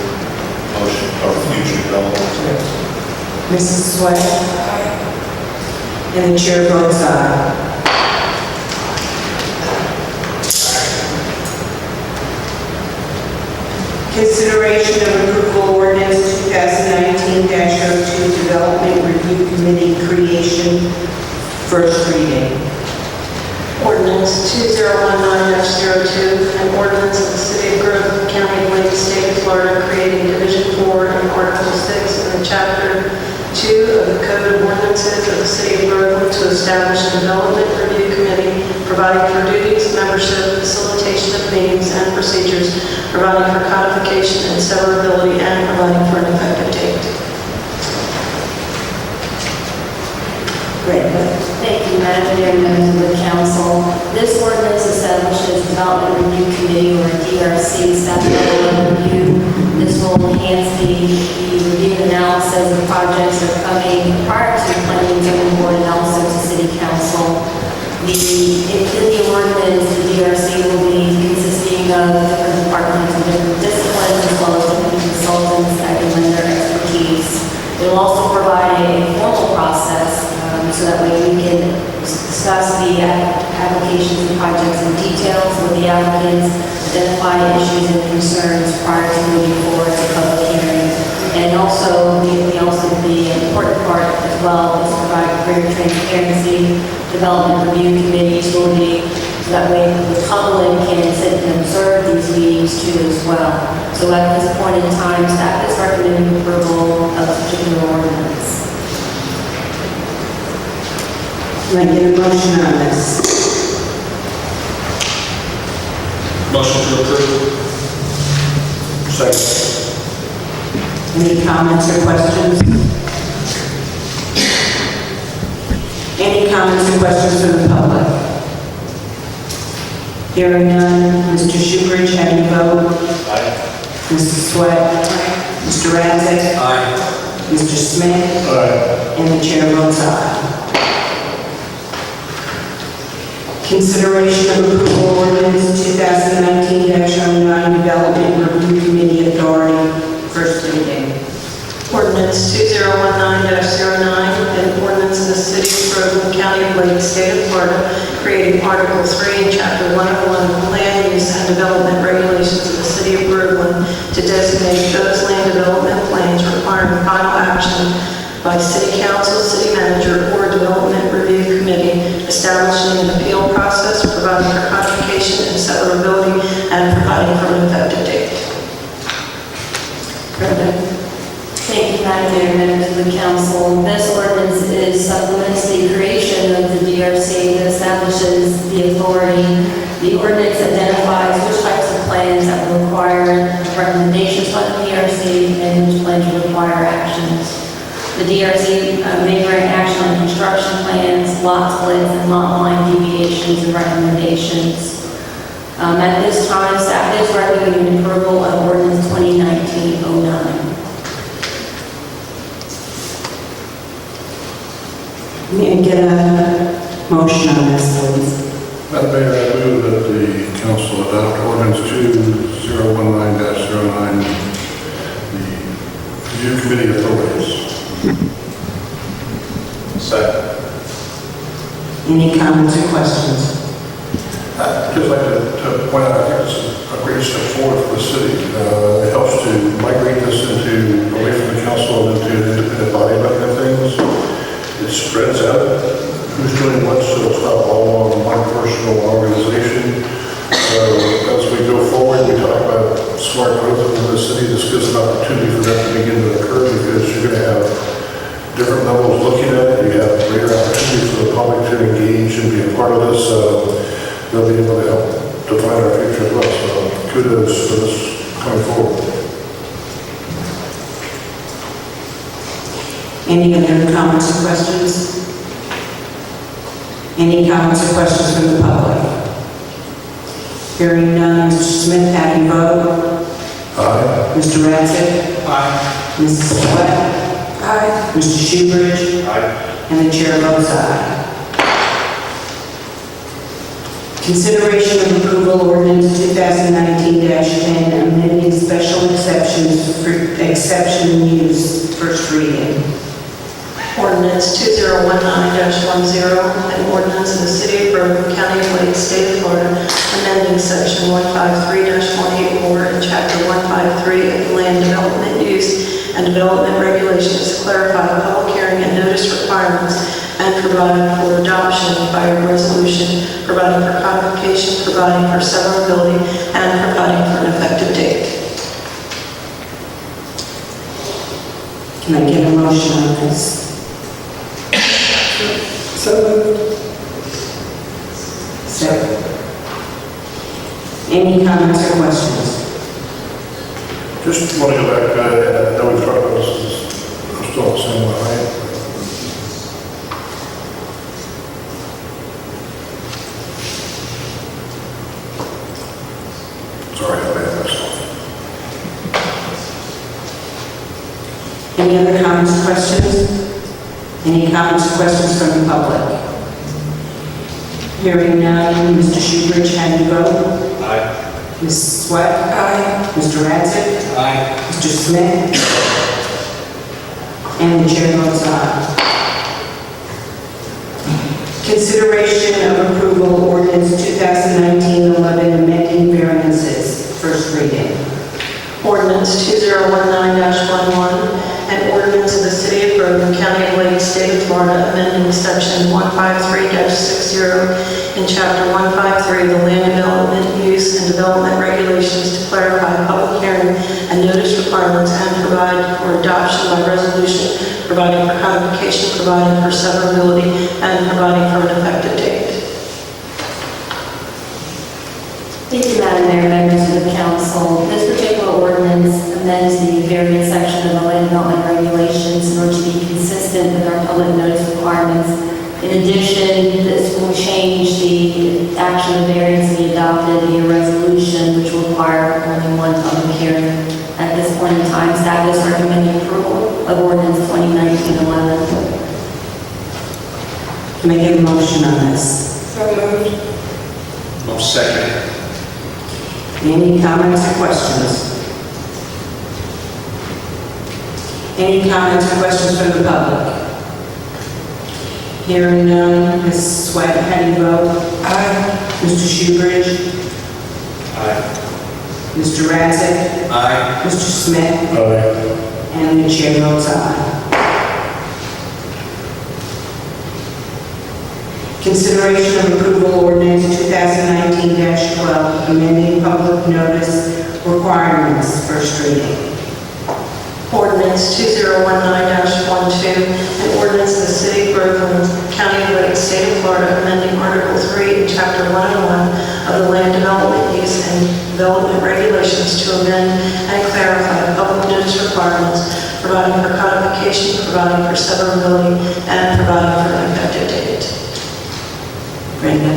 motion or future development. Mrs. Sweat? And the chair votes aye. Consideration of approval ordinance 2019-02 Development Review Committee creation, first reading. Ordinance 2019-02, an ordinance of the City of Groveland, County of Lake, State of Florida, creating Division 4 and Article 6 in the Chapter 2 of the Code of Ordinances of the City of Groveland to establish a Development Review Committee, providing for duties, membership, facilitation of meetings and procedures, providing for codification and severability, and providing for an effective date. Great. Thank you, Madam Mayor, members of the council. This ordinance establishes Development Review Committee, or DRC, staff level review. This will enhance the review and analysis of projects that are coming prior to the planning and zoning board and also to city council. In the ordinance, the DRC will be consisting of different departments and different disciplines, as well as different consultants that can lend their expertise. It will also provide a formal process so that way we can discuss the applications and projects in details with the applicants, identify issues and concerns prior to moving forward to public hearing. And also, the important part as well is to provide greater transparency. Development Review Committees will be, so that way the public can sit and observe these meetings too as well. So at this point in time, staff is recommending approval of the particular ordinance. Can I get a motion on this? Motion to approve. Second. Any comments or questions? Any comments or questions from the public? Hearing none. Mr. Shoebridge, how do you vote? Aye. Mrs. Sweat? Mr. Radzik? Aye. Mr. Smith? Aye. And the chair votes aye. Consideration of approval ordinance 2019-09 Development Review Committee Authority, first reading. Ordinance 2019-09, an ordinance of the City of Groveland, County of Lake, State of Florida, creating Article 3 and Chapter 101 Land Use and Development Regulations of the City of Groveland to designate those land development plans requiring final action by City Council, City Manager, or Development Review Committee, establishing an appeal process, providing for codification and severability, and providing for an effective date. Thank you, Madam Mayor, members of the council. This ordinance supplements the creation of the DRC that establishes the authority. The ordinance identifies which types of plans that will require recommendations by the DRC and which plans will require actions. The DRC may grant action on construction plans, lot splits, and lot line deviations and recommendations. At this time, staff is recommending approval of ordinance 2019-09. May I get a motion on this, please? Madam Mayor, I move that the ways. Second. Any comments or questions? I'd just like to point out, I think it's a great step forward for the city. It helps to migrate this away from the council and into an independent body looking at things. It spreads out who's doing what, so it's not all on one person or organization. As we go forward, we talk about smart growth in the city. This gives an opportunity for that to begin to occur because you're going to have different levels looking at it. You have greater opportunity for the public to engage and be a part of this. They'll be able to help define our future as well. So kudos for this coming forward. Any other comments or questions? Any comments or questions from the public? Hearing none, Mr. Smith, how do you vote? Aye. Mr. Rancic? Aye. Mrs. Sweat? Aye. Mr. Shoebridge? Aye. And the chair votes aye. Consideration of approval ordinance 2019-10, amending special exceptions for exception use, first reading. Ordinance 2019-10, an ordinance in the city of Groveland, County of Lake, state of Florida, amending section 153-184 and chapter 153 of the Land Development Use and Development Regulations to clarify the public hearing and notice requirements and providing for adoption by a resolution, providing for codification, providing for severability, and providing for an effective date. Can I get a motion on this? So moved. Second. Any comments or questions? Just want to go back, I know we've talked about this, I'm still the same way, right? Sorry, I made myself. Any other comments or questions? Any comments or questions from the public? Hearing none, Mr. Shoebridge, how do you vote? Aye. Mrs. Sweat? Aye. Mr. Rancic? Aye. Mr. Smith? And the chair votes aye. Consideration of approval ordinance 2019-11 amending variances, first reading. Ordinance 2019-11, an ordinance of the City of Groveland, County of Lake, State of Florida, amending section 153-60 in chapter 153 of the Land Development Use and Development Regulations to clarify public hearing and notice requirements and provide for adoption by resolution, providing for codification, providing for severability, and providing for an effective date. Thank you, Madam Mayor, members of the council. This particular ordinance amends the various section of the land development regulations in order to be consistent with our public notice requirements. In addition, this will change the action of variance to be adopted via resolution, which will require only one public hearing. At this point in time, staff is recommending approval of ordinance 2019-11. Can I get a motion on this? So moved. I'll second. Any comments or questions? Any comments or questions from the public? Hearing none, Ms. Sweat, how do you vote? Aye. Mr. Shoebridge? Aye. Mr. Rancic? Aye. Mr. Smith? Aye. And the chair votes aye. Consideration of approval ordinance 2019-12, amending public notice requirements, first reading. Ordinance 2019-12, an ordinance of the City of Groveland, County of Lake, State of Florida, amending Article 3 in Chapter 101 of the Land Development Use and Development Regulations to amend and clarify public notice requirements, providing for codification, providing for severability, and providing for an effective date. Brenda?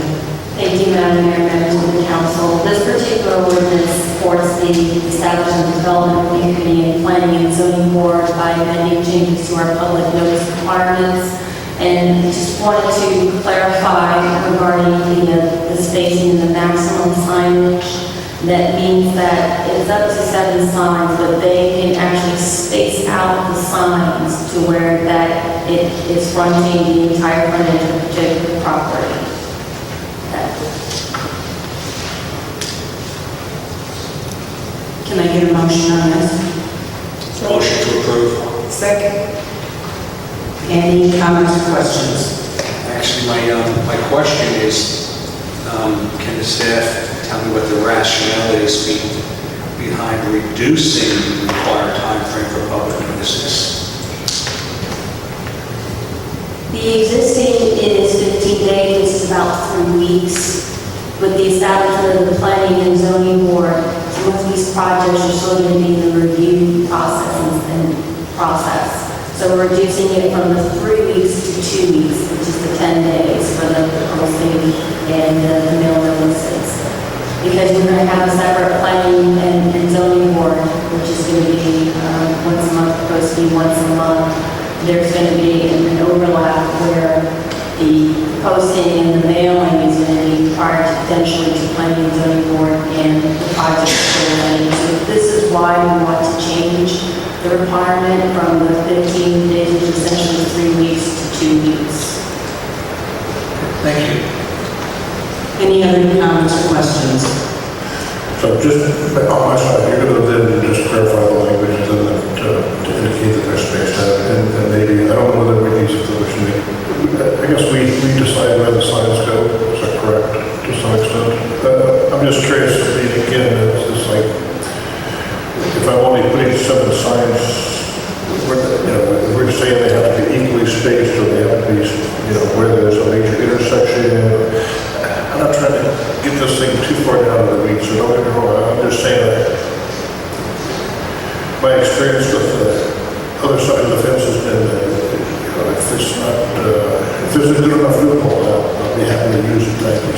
Thank you, Madam Mayor, members of the council. This particular ordinance supports the establishment of development review committee and planning and zoning board by amending changes to our public notice requirements. And just wanted to clarify regarding the spacing and the maximum signage. That means that it's up to 7 signs, but they can actually space out the signs to where that it is fronting the entire frontage of the particular property. Can I get a motion on this? Motion to approve. Second. Any comments or questions? Actually, my question is, can the staff tell me what the rationale is behind reducing the required timeframe for public notices? The existing is 15 days, it's about 3 weeks. With the establishment of the planning and zoning board, some of these projects are still going to be in the review process. So we're reducing it from the 3 weeks to 2 weeks, which is the 10 days for the posting and the mail notices. Because we're going to have a separate planning and zoning board, which is going to be once a month, supposed to be once a month. There's going to be an overlap where the posting and the mailing is going to be prior to potentially to planning and zoning board and the project planning. So this is why we want to change the requirement from the 15 days, which is essentially 3 weeks, to 2 weeks. Thank you. Any other comments or questions? So just on my side, you're going to then just clarify the language to indicate that they're spaced out, and maybe, I don't know whether we need some solution. I guess we decide where the signs go, is that correct, to some extent? I'm just curious, I mean, again, it's just like, if I'm only putting 7 signs, we're saying they have to be equally spaced, or they have to be, where there's a major intersection. I'm not trying to get this thing too far down to the weeds, so don't get me wrong. I'm just saying that my experience with the other side of the fence has been that, if it's not, if there's a good enough loophole, I'll be happy to use it, thank you.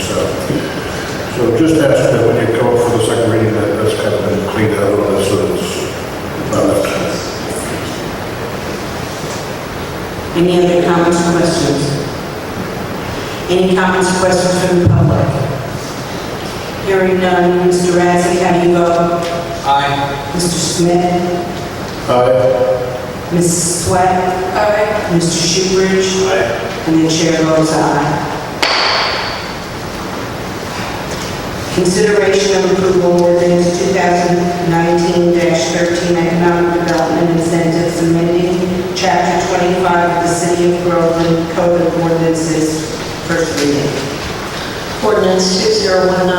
So just ask that when you come up for the second reading, that's kind of been cleaned out a little bit, so it's not left. Any other comments or questions? Any comments or questions from the public? Hearing none, Mr. Razzi, how do you vote? Aye. Mr. Smith? Aye. Mrs. Sweat? Aye. Mr. Shoebridge? Aye. And the chair votes aye. Consideration of approval ordinance 2019-13 economic development incentives amending chapter 25 of the City of Groveland Code of Ordinances. First reading. Ordinance 2019-13,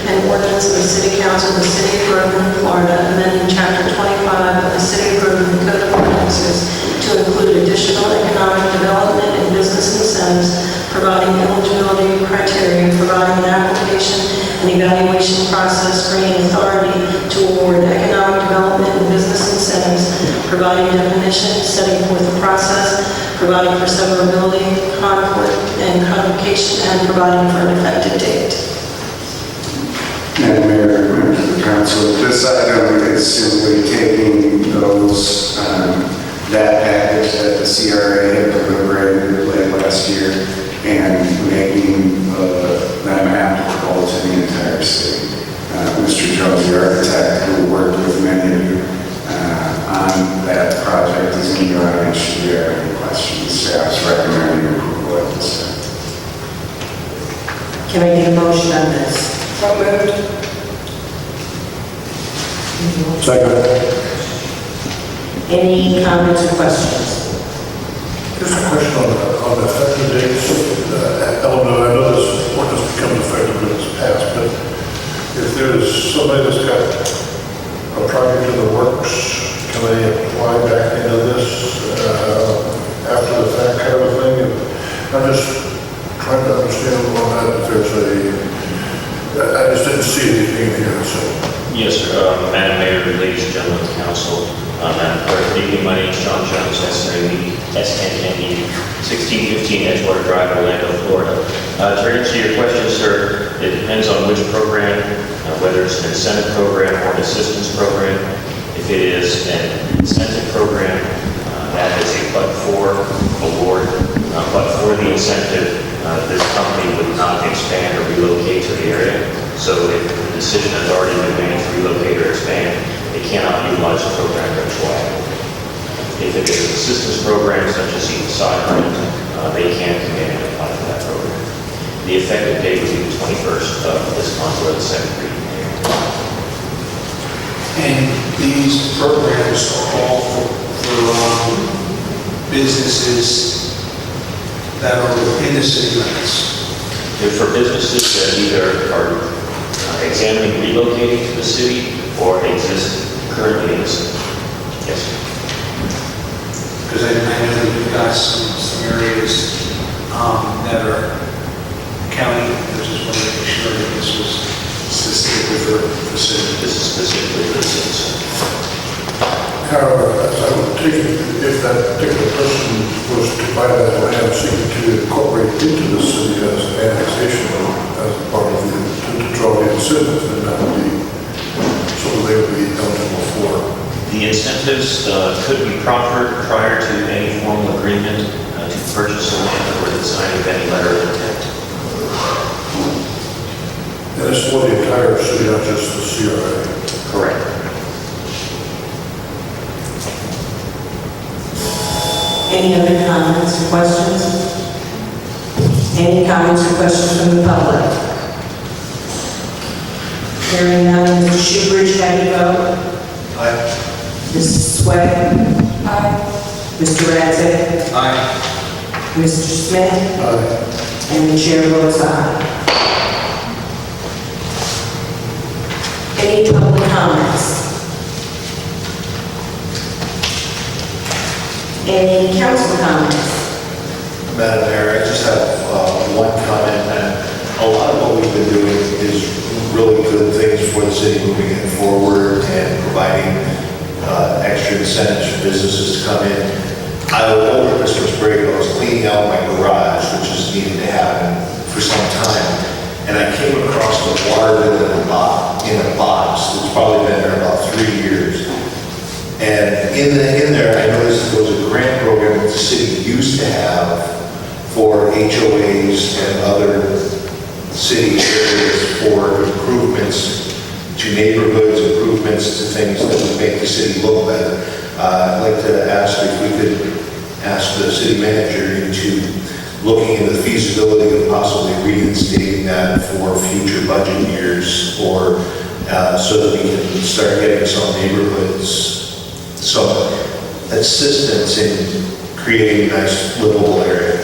an ordinance of the City Council of the City of Groveland, Florida, amending Chapter 25 of the City of Groveland Code of Ordinances to include additional economic development and business incentives, providing eligibility criteria, providing an application and evaluation process, granting authority to award economic development and business incentives, providing definition, setting forth the process, providing for severability, conflict, and codification, and providing for an effective date. Madam Mayor, members of the council, this item is simply taking those, that package that the CRA had deliberated late last year and making them applicable to the entire city. Mr. Jones, the architect who worked with many of you on that project, is in your audience. Should you have any questions, staff's recommending approval at this time. Can I get a motion on this? So moved. Second. Any comments or questions? Just a question on the effective dates. Eleanor, I know this ordinance becomes effective when it's passed, but if there's somebody that's got a project in the works, can they apply back into this after the fact kind of a thing? And I'm just trying to understand a little bit if there's I just didn't see anything here, so. Yes, sir. Madam Mayor, ladies and gentlemen of the council, Madam Clerk, good evening. My name is John Jones, SNME, 1615 Edgewater Drive, Orlando, Florida. To answer your question, sir, it depends on which program, whether it's an incentive program or an assistance program. If it is an incentive program, that is a but-for award. But for the incentive, this company would not expand or relocate to the area. So if the decision has already been made to relocate or expand, they cannot utilize the program retroactively. If it is an assistance program such as Eagle Side Rent, they can come in and apply for that program. The effective date would be the 21st of this month or the second reading. And these programs are all for businesses that are within the city limits. They're for businesses that either are examining relocating to the city or exist currently in the city. Yes. Because I know that we've got some areas that are county, I just wanted to make sure that this was specifically for the city. This is specifically for the city. However, as I would take it, if that particular person was to buy that land, seeking to incorporate into the city as an annexation as a part of the, to draw in citizens, then that would be, so they would be eligible for. The incentives could be proffered prior to any formal agreement to purchase the land or the signing of any letter of intent. And it's for the entire city, not just the CRA. Correct. Any other comments or questions? Any comments or questions from the public? Hearing none, Mr. Shoebridge, how do you vote? Aye. Mrs. Swett? Aye. Mr. Radzik? Aye. Mr. Smith? Aye. And the chair votes aye. Any public comments? Any council comments? Madam Mayor, I just have one comment, and a lot of what we've been doing is really good things for the city moving it forward and providing extra incentives for businesses to come in. Over Christmas break, I was cleaning out my garage, which is needed to happen for some time, and I came across the water bill in a box that's probably been there about 3 years. And in there, I noticed there was a grant program that the city used to have for HOAs and other city areas for improvements to neighborhoods, improvements to things that would make the city look better. I'd like to ask if we could ask the city manager into looking into the feasibility of possibly reinstating that for future budget years, or so that we can start getting some neighborhoods some assistance in creating a nice livable area.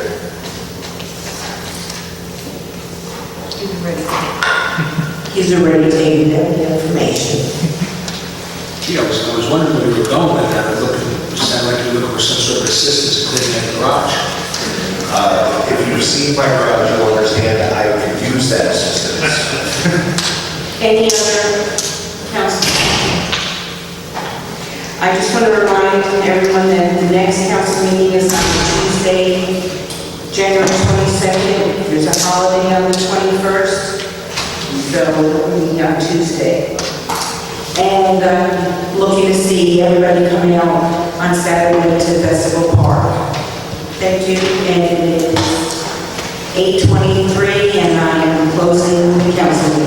He's already taken that information. Yeah, I was wondering where you were going with that. It sounded like you were looking for some sort of assistance in cleaning that garage. If you've seen my garage, you'll understand that I could use that assistance. Any other council? I just want to remind everyone that the next council meeting is on Tuesday, January 22nd. There's a holiday on the 21st, so we'll meet on Tuesday. And looking to see everybody coming out on Saturday to Festival Park. Thank you, and it is 8:23, and I am closing the council meeting.